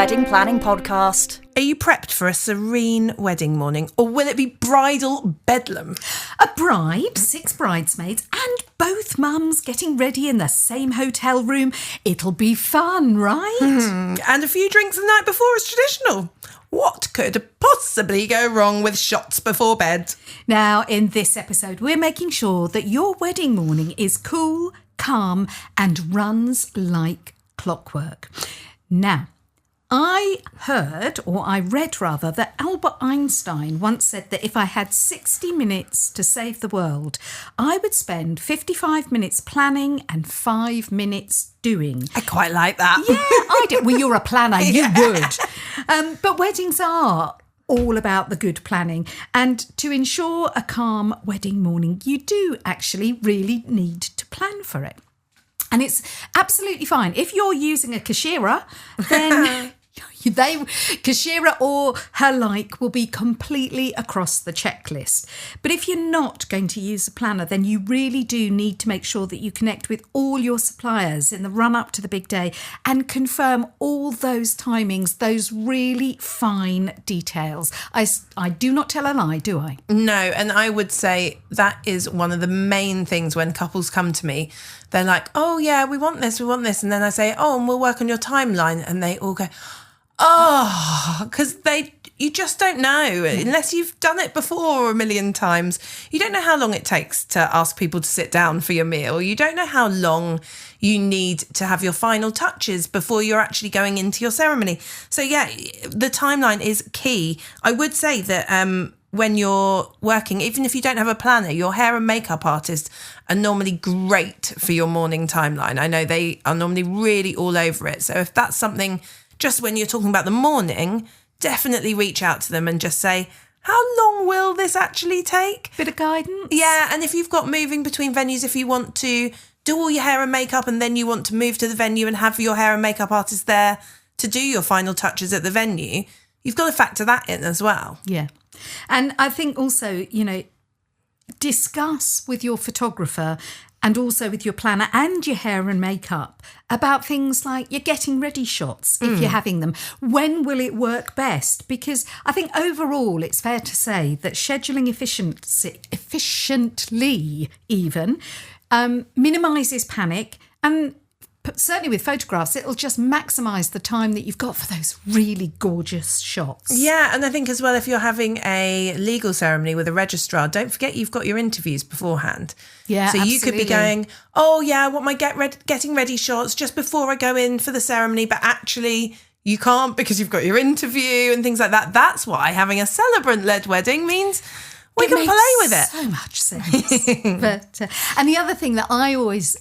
wedding planning podcast. Are you prepped for a serene wedding morning, or will it be bridal bedlam? A bride, 6 bridesmaids, and both mums getting ready in the same hotel room. It'll be fun, right? And a few drinks the night before is traditional. What could possibly go wrong with shots before bed? Now, in this episode, we're making sure that your wedding morning is cool, calm, and runs like clockwork. Now, I read that Albert Einstein once said that if I had 60 minutes to save the world, I would spend 55 minutes planning and 5 minutes doing. I quite like that. Yeah, I do. Well, you're a planner, you would. But weddings are all about the good planning. And to ensure a calm wedding morning, you do actually really need to plan for it. And it's absolutely fine. If you're using a Keshira, then Keshira or her like will be completely across the checklist. But if you're not going to use a planner, then you really do need to make sure that you connect with all your suppliers in the run up to the big day and confirm all those timings, those really fine details. I do not tell a lie, do I? No, and I would say that is one of the main things when couples come to me. They're like, oh yeah, we want this. And then I say, oh, and we'll work on your timeline. And they all go, oh, because you just don't know. Unless you've done it before a million times. You don't know how long it takes to ask people to sit down for your meal. You don't know how long you need to have your final touches before you're actually going into your ceremony. So yeah, the timeline is key. I would say that when you're working, even if you don't have a planner, your hair and makeup artists are normally great for your morning timeline. I know they are normally really all over it. So if that's something, just when you're talking about the morning, definitely reach out to them and just say, how long will this actually take? Bit of guidance. Yeah, and if you've got moving between venues, if you want to do all your hair and makeup and then you want to move to the venue and have your hair and makeup artist there to do your final touches at the venue, you've got to factor that in as well. Yeah. And I think also, discuss with your photographer and also with your planner and your hair and makeup about things like your getting ready shots, if you're having them. When will it work best? Because I think overall it's fair to say that scheduling efficiently even minimises panic, and certainly with photographs, it'll just maximise the time that you've got for those really gorgeous shots. Yeah, and I think as well, if you're having a legal ceremony with a registrar, don't forget you've got your interviews beforehand. Yeah, so absolutely. You could be going, oh yeah, I want my getting ready shots just before I go in for the ceremony, but actually you can't because you've got your interview and things like that. That's why having a celebrant-led wedding means we can play with it. So much sense. But and the other thing that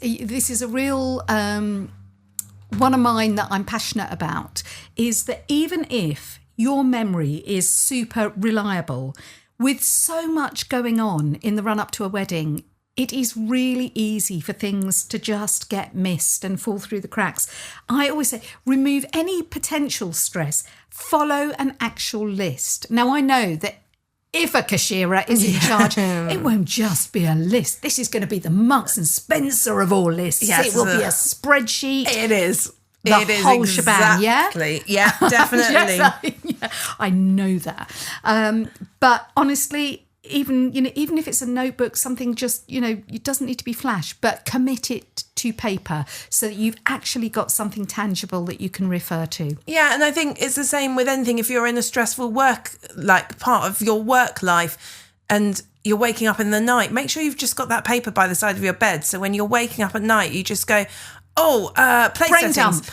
this is a real one of mine that I'm passionate about, is that even if your memory is super reliable, with so much going on in the run up to a wedding, it is really easy for things to just get missed and fall through the cracks. I always say, remove any potential stress, follow an actual list. Now, I know that if a Keshira is in charge, it won't just be a list. This is going to be the Marks and Spencer of all lists. Yes, it will be a spreadsheet. It is. The it whole is shebang, yeah? exactly. Yeah, definitely. I know that. But honestly, even if it's a notebook, something just, it doesn't need to be flash, but commit it to paper so that you've actually got something tangible that you can refer to. Yeah, and I think it's the same with anything. If you're in a stressful part of your work life and you're waking up in the night, make sure you've just got that paper by the side of your bed. So when you're waking up at night, you just go, place Brain settings. dump.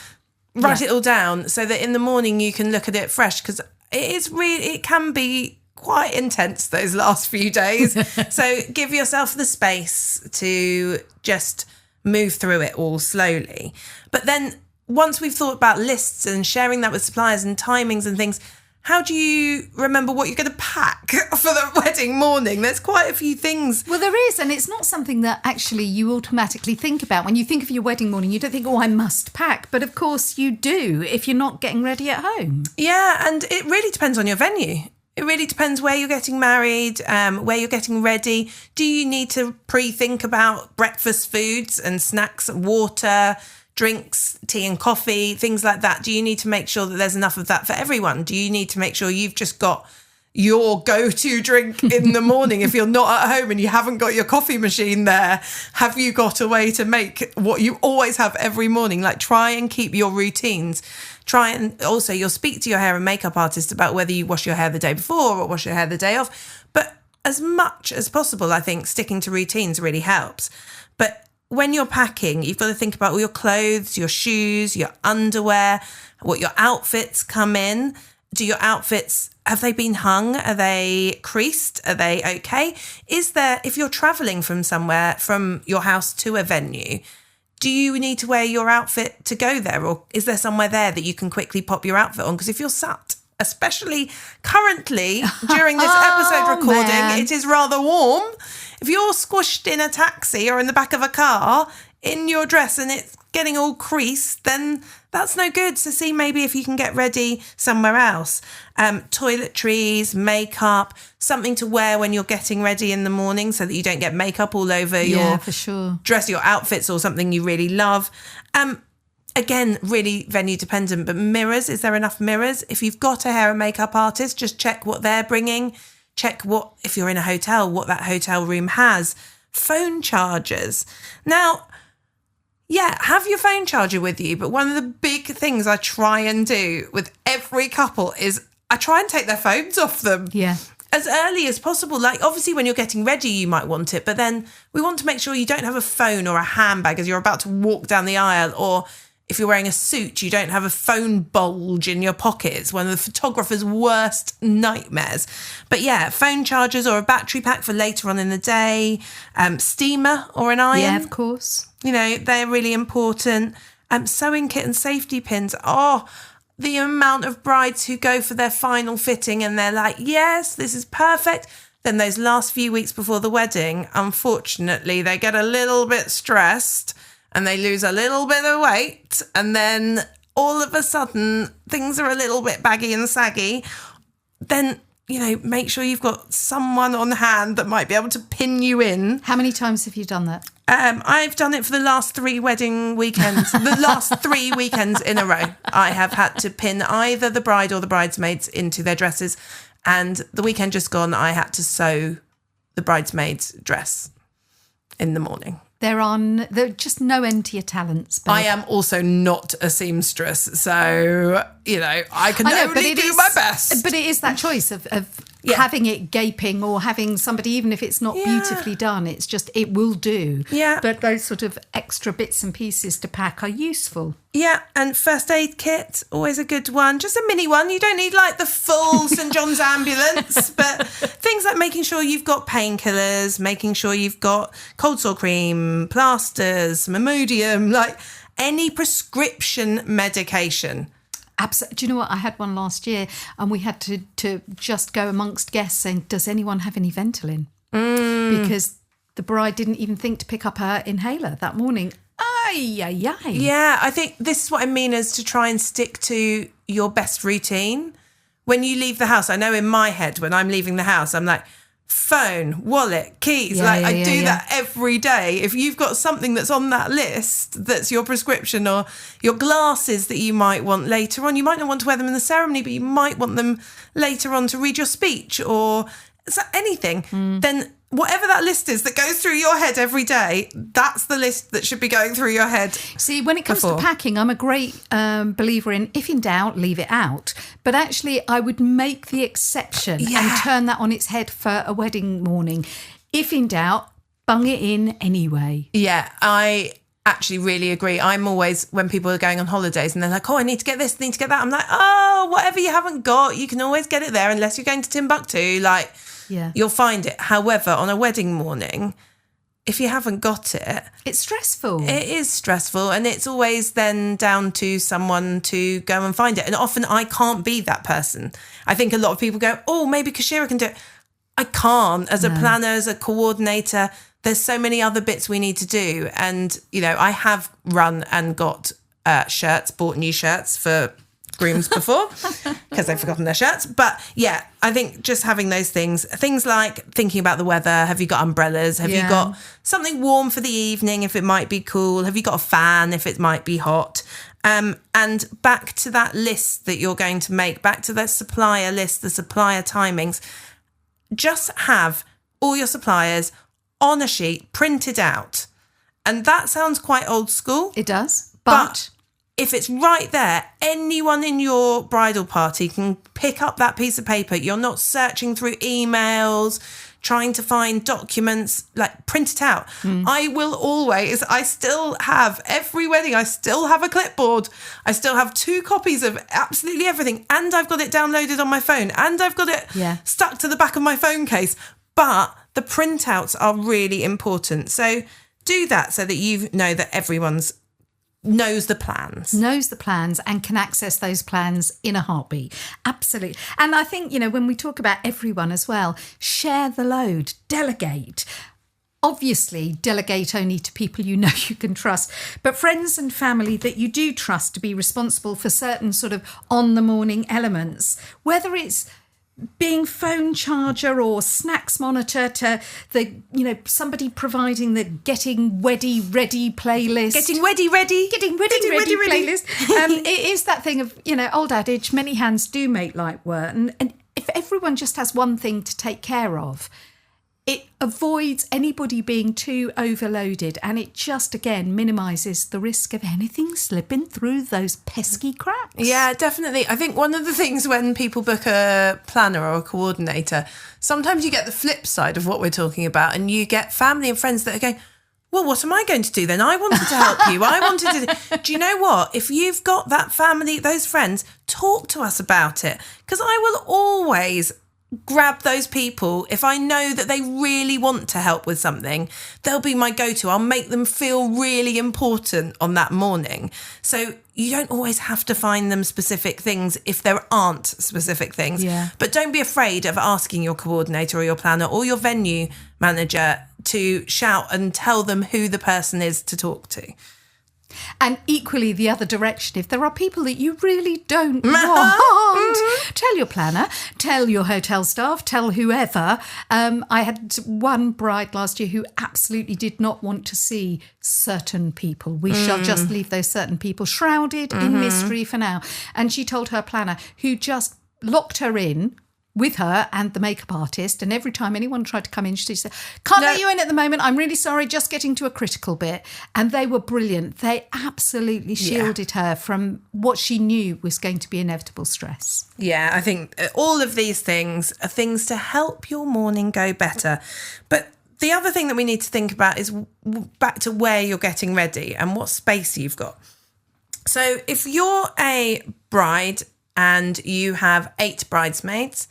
Write it all down so that in the morning you can look at it fresh, because it can be quite intense those last few days. So give yourself the space to just move through it all slowly. But then once we've thought about lists and sharing that with suppliers and timings and things, how do you remember what you're going to pack for the wedding morning? There's quite a few things. Well, there is, and it's not something that actually you automatically think about. When you think of your wedding morning, you don't think, I must pack. But of course you do if you're not getting ready at home. Yeah, and it really depends on your venue. It really depends where you're getting married, where you're getting ready. Do you need to pre-think about breakfast foods and snacks and water? drinks, tea and coffee, things like that? Do you need to make sure that there's enough of that for everyone? Do you need to make sure you've just got your go-to drink in the morning? If you're not at home and you haven't got your coffee machine there, have you got a way to make what you always have every morning? Like, try and keep your routines. Try and also, you'll speak to your hair and makeup artist about whether you wash your hair the day before or wash your hair the day of. But as much as possible, I think sticking to routines really helps. But when you're packing, you've got to think about all your clothes, your shoes, your underwear, what your outfits come in. Do your outfits, have they been hung? Are they creased? Are they okay? Is there, if you're traveling from somewhere, from your house to a venue, do you need to wear your outfit to go there? Or is there somewhere there that you can quickly pop your outfit on? Because if you're sat, especially currently during this episode recording, it is rather warm. If you're squished in a taxi or in the back of a car in your dress and it's getting all creased, then that's no good. So see maybe if you can get ready somewhere else. Toiletries, makeup, something to wear when you're getting ready in the morning so that you don't get makeup all over your for sure. dress, your outfits, or something you really love. Again, really venue dependent, but mirrors, is there enough mirrors? If you've got a hair and makeup artist, just check what they're bringing. Check what, if you're in a hotel, what that hotel room has. Phone chargers. Now, yeah, have your phone charger with you. But one of the big things I try and do with every couple is I try and take their phones off them. Yeah. As early as possible. Like, obviously, when you're getting ready, you might want it. But then we want to make sure you don't have a phone or a handbag as you're about to walk down the aisle. Or if you're wearing a suit, you don't have a phone bulge in your pocket. It's one of the photographer's worst nightmares. But yeah, phone chargers or a battery pack for later on in the day. Steamer or an iron. Yeah, of course. You know, they're really important. Sewing kit and safety pins. Oh, the amount of brides who go for their final fitting and they're like, yes, this is perfect. Then those last few weeks before the wedding, unfortunately, they get a little bit stressed and they lose a little bit of weight. And then all of a sudden, things are a little bit baggy and saggy. Then, you know, make sure you've got someone on hand that might be able to pin you in. How many times have you done that? I've done it for the last 3 wedding weekends. The last 3 weekends in a row, I have had to pin either the bride or the bridesmaids into their dresses. And the weekend just gone, I had to sew the bridesmaid's dress in the morning. There are just no end to your talents. Babe. I am also not a seamstress, so, you know, I can only do my best. But it is that choice of having it gaping or having somebody, even if it's not beautifully done, it's just, it will do. Yeah. But those sort of extra bits and pieces to pack are useful. Yeah, and first aid kit, always a good one. Just a mini one. You don't need like the full St John's ambulance, but things like making sure you've got painkillers, making sure you've got cold sore cream, plasters, Imodium, like any prescription medication. Absolutely. Do you know what? I had one last year and we had to just go amongst guests saying, does anyone have any Ventolin? Because the bride didn't even think to pick up her inhaler that morning. Yeah, I think this is what I mean, is to try and stick to your best routine. When you leave the house, I know in my head, when I'm leaving the house, I'm like, phone, wallet, keys. I do that every day. If you've got something that's on that list, that's your prescription, or your glasses that you might want later on, you might not want to wear them in the ceremony, but you might want them later on to read your speech or anything, then whatever that list is that goes through your head every day, that's the list that should be going through your head. See, when it comes to packing, I'm a great believer in, if in doubt, leave it out. But actually, I would make the exception and turn that on its head for a wedding morning. If in doubt, bung it in anyway. Yeah, I actually really agree. I'm always, when people are going on holidays and they're like, oh, I need to get this, need to get that. I'm like, oh, whatever you haven't got, you can always get it there unless you're going to Timbuktu. Like, you'll find it. However, on a wedding morning, if you haven't got it, it's stressful. It is stressful, and it's always then down to someone to go and find it. And often I can't be that person. I think a lot of people go, oh, maybe Keshira can do it. I can't. As a planner, as a coordinator, there's so many other bits we need to do. And, you know, I have run and got shirts, bought new shirts for grooms before because they've forgotten their shirts. But yeah, I think just having those things like thinking about the weather. Have you got umbrellas? Have you got something warm for the evening if it might be cool? Have you got a fan if it might be hot? And back to that list that you're going to make, back to the supplier list, the supplier timings, just have all your suppliers on a sheet printed out. And that sounds quite old school. It does. But if it's right there, anyone in your bridal party can pick up that piece of paper. You're not searching through emails, trying to find documents, like print it out. I still have, every wedding, I still have a clipboard. I still have 2 copies of absolutely everything. And I've got it downloaded on my phone. And I've got it stuck to the back of my phone case. But the printouts are really important. So do that so that you know that everyone's knows the plans and can access those plans in a heartbeat. Absolutely. And I think, when we talk about everyone as well, share the load, delegate. Obviously, delegate only to people you know you can trust, but friends and family that you do trust to be responsible for certain sort of on the morning elements, whether it's being phone charger or snacks monitor to the, somebody providing the getting ready playlist. Getting ready playlist. It is that thing of, old adage, many hands do make light work. And if everyone just has one thing to take care of, it avoids anybody being too overloaded, and it just, again, minimises the risk of anything slipping through those pesky cracks. Yeah, definitely. I think one of the things when people book a planner or a coordinator, sometimes you get the flip side of what we're talking about, and you get family and friends that are going, well, what am I going to do then? I wanted to help you. Do you know what? If you've got that family, those friends, talk to us about it, because I will always grab those people. If I know that they really want to help with something, they'll be my go-to. I'll make them feel really important on that morning. So you don't always have to find them specific things if there aren't specific things. Yeah. But don't be afraid of asking your coordinator or your planner or your venue manager to shout and tell them who the person is to talk to. And equally the other direction, if there are people that you really don't want, tell your planner, tell your hotel staff, tell whoever. I had one bride last year who absolutely did not want to see certain people. We shall just leave those certain people shrouded in mystery for now. And she told her planner, who just locked her in with her and the makeup artist, and every time anyone tried to come in, she said, can't let you in at the moment, I'm really sorry, just getting to a critical bit. And they were brilliant. They absolutely shielded her from what she knew was going to be inevitable stress. Yeah, I think all of these things are things to help your morning go better. But the other thing that we need to think about is back to where you're getting ready and what space you've got. So if you're a bride and you have 8 bridesmaids,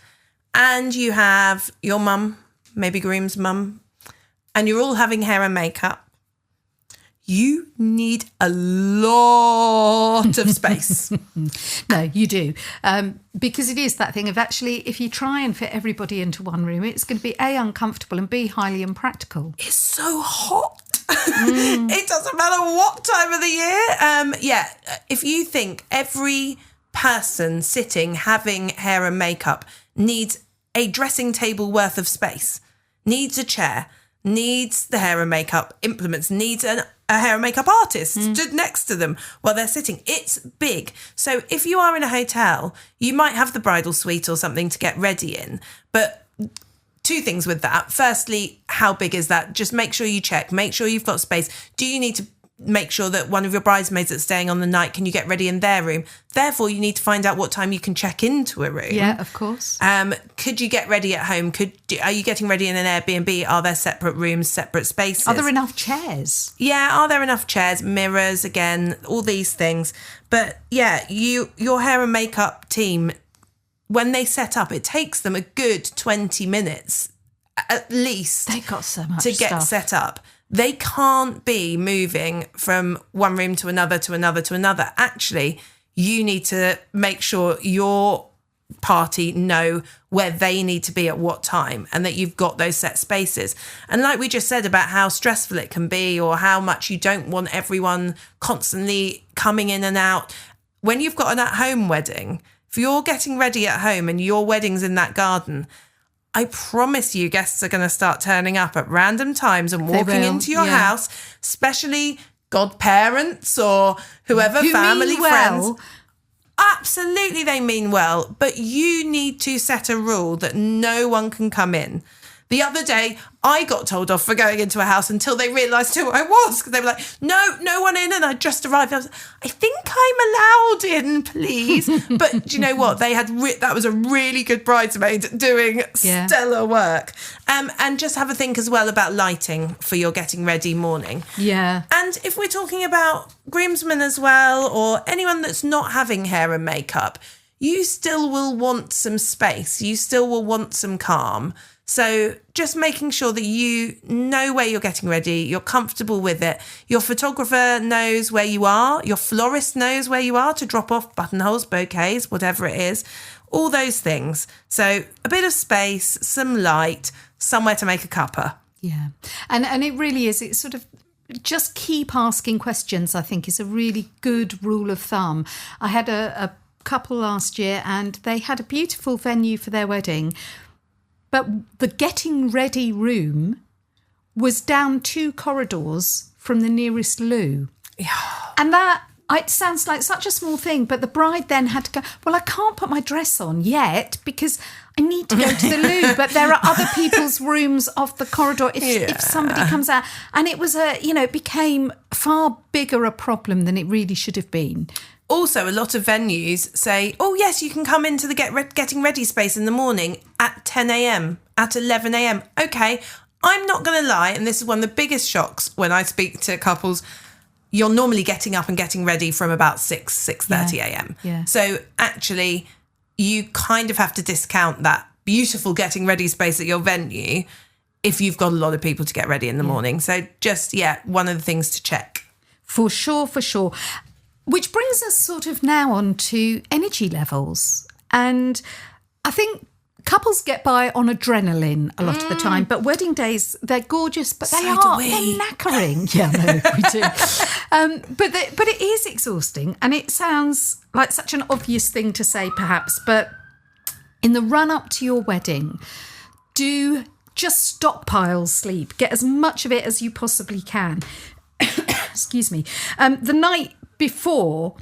and you have your mum, maybe groom's mum, and you're all having hair and makeup, you need a lot of space. No, you do. Because it is that thing of actually, if you try and fit everybody into one room, it's going to be A, uncomfortable, and B, highly impractical. It's so hot. It doesn't matter what time of the year. If you think every person sitting having hair and makeup needs a dressing table worth of space, needs a chair, needs the hair and makeup implements, needs a hair and makeup artist stood next to them while they're sitting. It's big. So if you are in a hotel, you might have the bridal suite or something to get ready in. But 2 things with that. Firstly, how big is that? Just make sure you check. Make sure you've got space. Do you need to make sure that one of your bridesmaids that's staying on the night, can you get ready in their room? Therefore, you need to find out what time you can check into a room. Yeah, of course. Could you get ready at home? Are you getting ready in an Airbnb? Are there separate rooms, separate spaces? Are there enough chairs? Yeah, are there enough chairs, mirrors, again, all these things. But yeah, your hair and makeup team, when they set up, it takes them a good 20 minutes at least. They got so much to get set up. They can't be moving from one room to another, to another, to another. Actually, you need to make sure your party know where they need to be at what time and that you've got those set spaces. And like we just said about how stressful it can be or how much you don't want everyone constantly coming in and out, when you've got an at-home wedding, if you're getting ready at home and your wedding's in that garden, I promise you guests are going to start turning up at random times and walking into your house, especially godparents or whoever, family, friends. Absolutely, they mean well, but you need to set a rule that no one can come in. The other day, I got told off for going into a house until they realised who I was, because they were like, no one in, and I just arrived. I was like, I think I'm allowed in, please. But do you know what? They had that was a really good bridesmaid doing stellar work. And just have a think as well about lighting for your getting ready morning. Yeah. And if we're talking about groomsmen as well, or anyone that's not having hair and makeup, you still will want some space. You still will want some calm. So just making sure that you know where you're getting ready, you're comfortable with it. Your photographer knows where you are. Your florist knows where you are to drop off buttonholes, bouquets, whatever it is. All those things. So a bit of space, some light, somewhere to make a cuppa. Yeah. And it really is. It's sort of just keep asking questions, I think, is a really good rule of thumb. I had a couple last year and they had a beautiful venue for their wedding. But the getting ready room was down 2 corridors from the nearest loo. Yeah. And it sounds like such a small thing, but the bride then had to go, well, I can't put my dress on yet because I need to go to the loo, but there are other people's rooms off the corridor if somebody comes out. And it was it became far bigger a problem than it really should have been. Also, a lot of venues say, oh, yes, you can come into the getting ready space in the morning at 10 a.m, at 11 a.m. Okay, I'm not going to lie, and this is one of the biggest shocks when I speak to couples. You're normally getting up and getting ready from about 6:30 a.m. Yeah. So actually, you kind of have to discount that beautiful getting ready space at your venue if you've got a lot of people to get ready in the morning. So just, one of the things to check. For sure. Which brings us sort of now on to energy levels. And I think couples get by on adrenaline a lot of the time, but wedding days, they're gorgeous, but they're knackering. Yeah, no, we do. But it is exhausting, and it sounds like such an obvious thing to say perhaps, but in the run-up to your wedding, do just stockpile sleep. Get as much of it as you possibly can. Excuse me. The night before,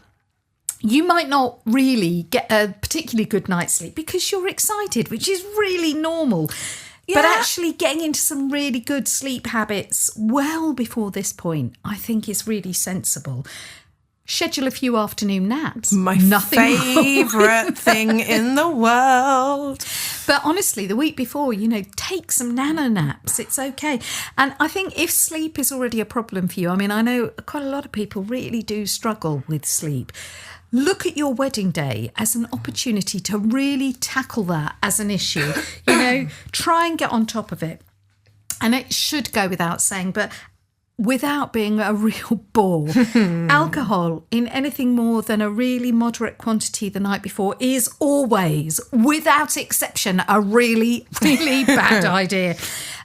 you might not really get a particularly good night's sleep because you're excited, which is really normal. Yeah. But actually getting into some really good sleep habits well before this point, I think is really sensible. Schedule a few afternoon naps. My favourite thing in the world. But honestly, the week before, take some nano naps. It's okay. And I think if sleep is already a problem for you, I mean, I know quite a lot of people really do struggle with sleep. Look at your wedding day as an opportunity to really tackle that as an issue. Try and get on top of it. And it should go without saying, but without being a real bore, alcohol in anything more than a really moderate quantity the night before is always, without exception, a really, really bad idea.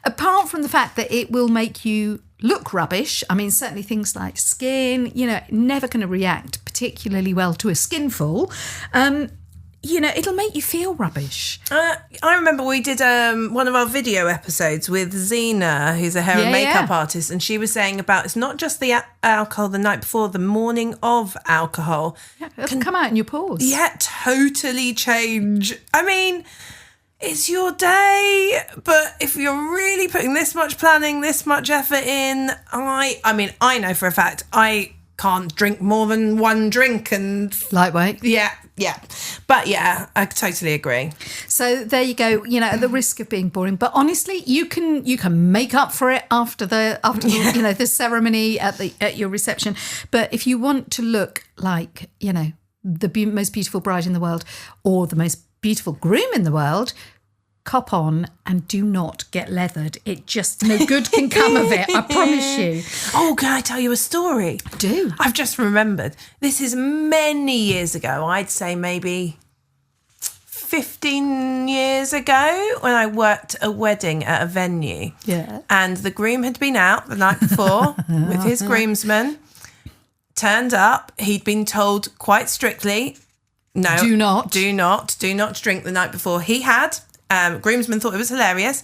Apart from the fact that it will make you look rubbish. I mean, certainly things like skin, never going to react particularly well to a skinful. It'll make you feel rubbish. I remember we did one of our video episodes with Zena, who's a hair and makeup artist, and she was saying about it's not just the alcohol the night before, the morning of alcohol. Yeah, it can come out in your pores. Yeah, totally change. I mean, it's your day, but if you're really putting this much planning, this much effort in, I know for a fact I can't drink more than one drink and... Lightweight. Yeah. But yeah, I totally agree. So there you go, at the risk of being boring. But honestly, you can make up for it after the the ceremony at your reception. But if you want to look like, the most beautiful bride in the world or the most beautiful groom in the world, cop on and do not get leathered. It just, no good can come of it, I promise you. Oh, can I tell you a story? Do. I've just remembered. This is many years ago. I'd say maybe 15 years ago when I worked a wedding at a venue. Yeah. And the groom had been out the night before with his groomsmen. turned up. He'd been told quite strictly, no, Do not drink the night before. He had. Groomsmen thought it was hilarious.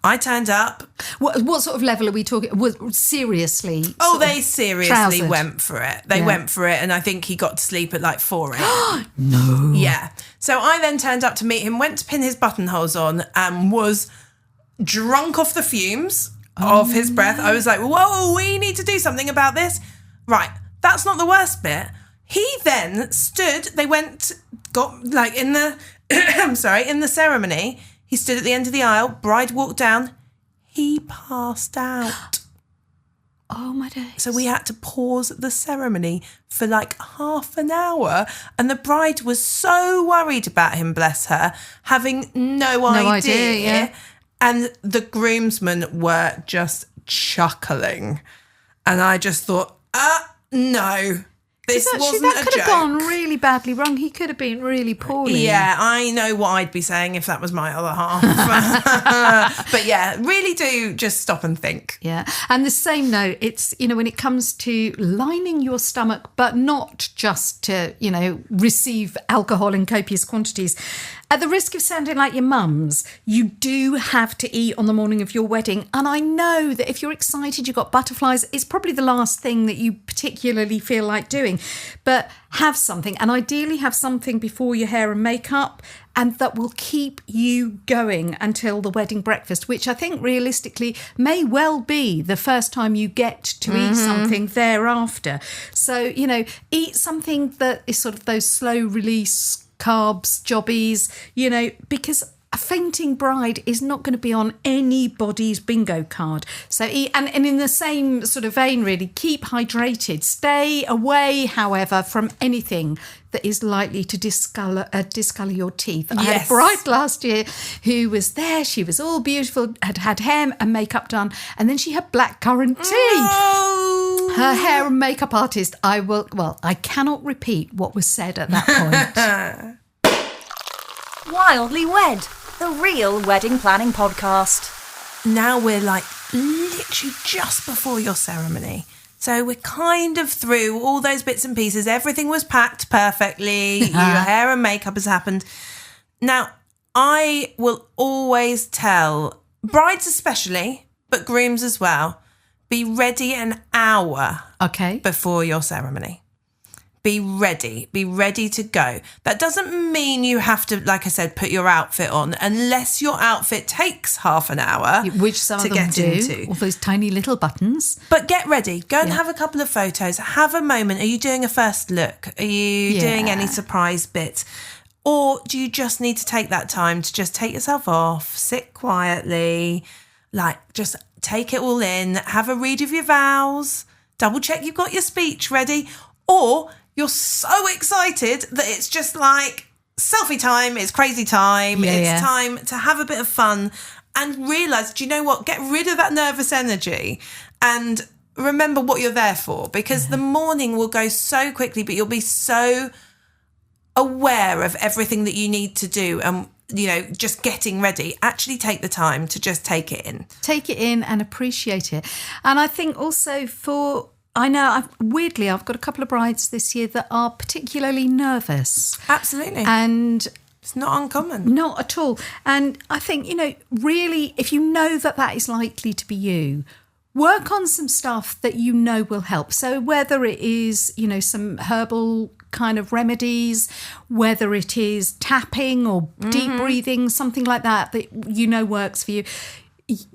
I turned up. What sort of level are we talking? Seriously? They seriously trousered. went for it. They went for it, and I think he got to sleep at like 4 a.m. No. Yeah. So I then turned up to meet him, went to pin his buttonholes on, and was drunk off the fumes of his breath. I was like, whoa, we need to do something about this. Right. That's not the worst bit. He then stood, got like in the, in the ceremony, he stood at the end of the aisle, bride walked down, he passed out. Oh my days. So we had to pause the ceremony for like half an hour, and the bride was so worried about him, bless her, having no idea. Yeah. And the groomsmen were just chuckling. And I just thought, no. This wasn't that a could joke. have gone really badly wrong. He could have been really poorly. Yeah, I know what I'd be saying if that was my other half. But yeah, really do just stop and think. Yeah. And the same note, it's, when it comes to lining your stomach, but not just to, receive alcohol in copious quantities. At the risk of sounding like your mums, you do have to eat on the morning of your wedding. And I know that if you're excited, you've got butterflies, it's probably the last thing that you particularly feel like doing. But have something, and ideally have something before your hair and makeup, and that will keep you going until the wedding breakfast, which I think realistically may well be the first time you get to eat something thereafter. So, eat something that is sort of those slow release carbs, jobbies, because a fainting bride is not going to be on anybody's bingo card. So eat, and in the same sort of vein, really, keep hydrated. Stay away, however, from anything that is likely to discolour your teeth. I had a bride last year who was there. She was all beautiful, had hair and makeup done, and then she had blackcurrant teeth. Oh. Her hair and makeup artist, I cannot repeat what was said at that point. Wildly Wed, the real wedding planning podcast. Now we're like literally just before your ceremony. So we're kind of through all those bits and pieces. Everything was packed perfectly. Your hair and makeup has happened. Now, I will always tell brides especially, but grooms as well, be ready an hour before your ceremony. Be ready to go. That doesn't mean you have to, like I said, put your outfit on unless your outfit takes half an hour, which some to of them get do, into. all those tiny little buttons. But get ready. Go and have a couple of photos. Have a moment. Are you doing a first look? Are you doing any surprise bits? Or do you just need to take that time to just take yourself off, sit quietly, just take it all in, have a read of your vows, double check you've got your speech ready, or you're so excited that it's just like selfie time, it's crazy time, it's time to have a bit of fun and realise, do you know what? Get rid of that nervous energy and remember what you're there for, because the morning will go so quickly, but you'll be so aware of everything that you need to do and, just getting ready. Actually take the time to just take it in. Take it in and appreciate it. And I think also I've got a couple of brides this year that are particularly nervous. Absolutely. And it's not uncommon. Not at all. And I think, really, if you know that is likely to be you, work on some stuff that will help. So whether it is, some herbal kind of remedies, whether it is tapping or deep breathing, something like that works for you,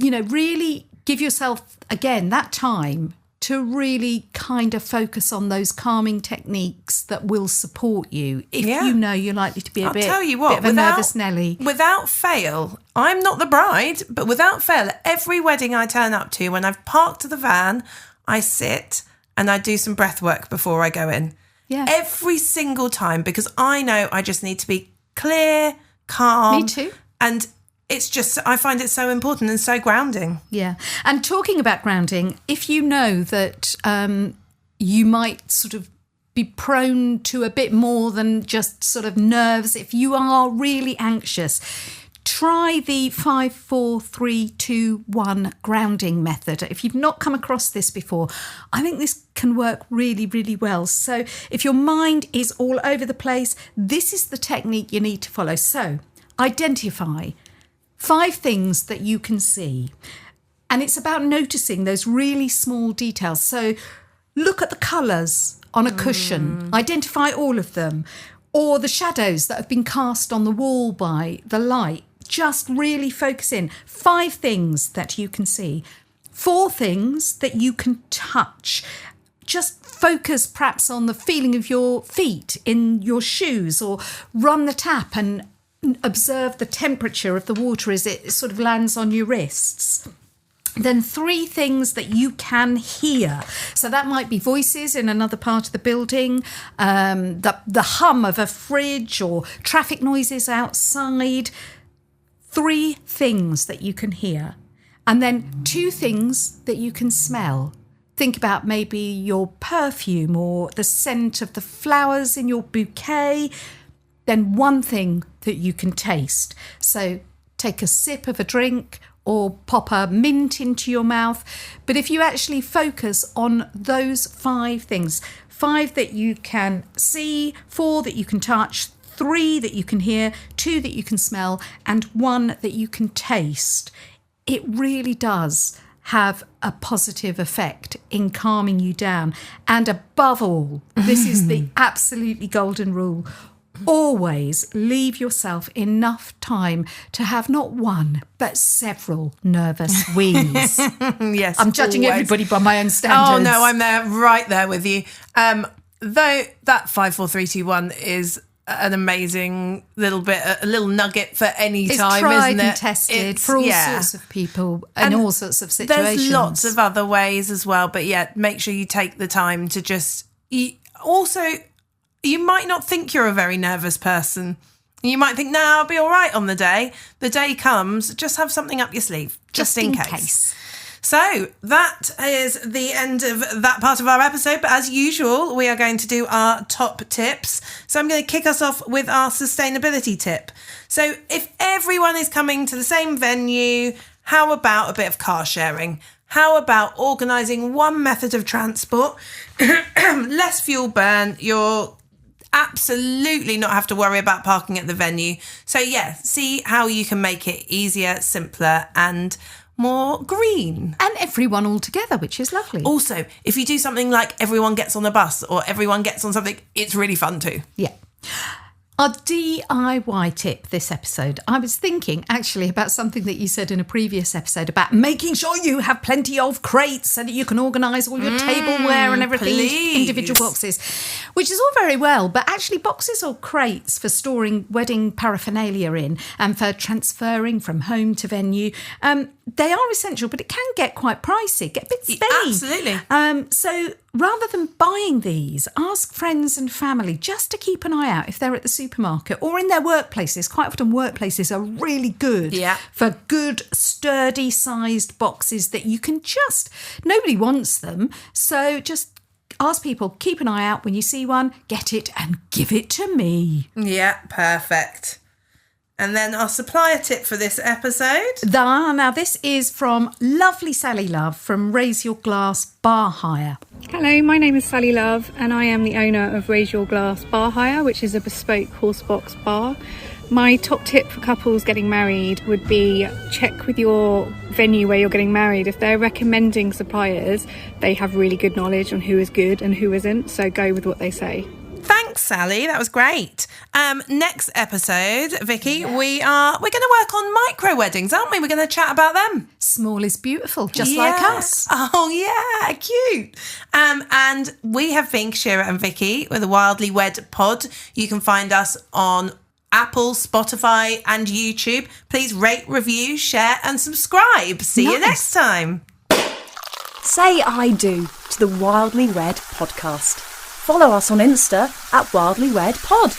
really give yourself, again, that time to really kind of focus on those calming techniques that will support you if you're likely to be bit of a nervous Nelly. Without fail, I'm not the bride, but without fail, at every wedding I turn up to, when I've parked the van, I sit and I do some breath work before I go in. Yeah. Every single time, because I know I just need to be clear, calm. Me too. And it's just, I find it so important and so grounding. Yeah. And talking about grounding, if you know that you might sort of be prone to a bit more than just sort of nerves, if you are really anxious, try the 5, 4, 3, 2, 1 grounding method. If you've not come across this before, I think this can work really, really well. So if your mind is all over the place, this is the technique you need to follow. So identify 5 things that you can see. And it's about noticing those really small details. So look at the colours on a cushion, identify all of them, or the shadows that have been cast on the wall by the light. Just really focus in. 5 things that you can see. 4 things that you can touch. Just focus perhaps on the feeling of your feet in your shoes, or run the tap and observe the temperature of the water as it sort of lands on your wrists. Then 3 things that you can hear. So that might be voices in another part of the building, the hum of a fridge, or traffic noises outside. 3 things that you can hear. And then 2 things that you can smell. Think about maybe your perfume or the scent of the flowers in your bouquet. Then 1 thing that you can taste. So take a sip of a drink or pop a mint into your mouth. But if you actually focus on those 5 things, 5 that you can see, 4 that you can touch, 3 that you can hear, 2 that you can smell, and 1 that you can taste, it really does have a positive effect in calming you down. And above all, this is the absolutely golden rule: always leave yourself enough time to have not one, but several nervous wheeze. Yes, I'm judging always. everybody by my own standards. Oh, no, I'm there, right there with you. Though that 5, 4, 3, 2, 1 is an amazing little bit, a little nugget for any It's time, tried isn't it? and tested for all sorts of people and all sorts of situations. There's lots of other ways as well, but yeah, make sure you take the time to just... Also, you might not think you're a very nervous person. You might think, I'll be all right on the day. The day comes, just have something up your sleeve, just in case. So that is the end of that part of our episode. But as usual, we are going to do our top tips. So I'm going to kick us off with our sustainability tip. So if everyone is coming to the same venue, how about a bit of car sharing? How about organising one method of transport? Less fuel burn. You'll absolutely not have to worry about parking at the venue. So yeah, see how you can make it easier, simpler, and more green. And everyone all together, which is lovely. Also, if you do something like everyone gets on a bus or everyone gets on something, it's really fun too. Yeah. Our DIY tip this episode. I was thinking actually about something that you said in a previous episode about making sure you have plenty of crates so that you can organise all your tableware and everything in individual boxes, which is all very well, but actually boxes or crates for storing wedding paraphernalia in and for transferring from home to venue, they are essential, but it can get quite pricey, get a bit spenny. Absolutely. So rather than buying these, ask friends and family just to keep an eye out if they're at the supermarket or in their workplaces. Quite often workplaces are really good for good, sturdy sized boxes that you can nobody wants them. So just ask people, keep an eye out when you see one, get it and give it to me. Yeah, perfect. And then our supplier tip for this episode. Now this is from lovely Sally Love from Raise Your Glass Bar Hire. Hello, my name is Sally Love and I am the owner of Raise Your Glass Bar Hire, which is a bespoke horsebox bar. My top tip for couples getting married would be check with your venue where you're getting married. If they're recommending suppliers, they have really good knowledge on who is good and who isn't, so go with what they say. Thanks, Sally. That was great. Next episode, Vicky, we're going to work on micro weddings, aren't we? We're going to chat about them. Small is beautiful, just like us. Oh, yeah, cute. And we have been Keshira and Vicky with the Wildly Wed Pod. You can find us on Apple, Spotify and YouTube. Please rate, review, share and subscribe. See you next time. Say I do to the Wildly Wed podcast. Follow us on Insta at Wildly Wed Pod.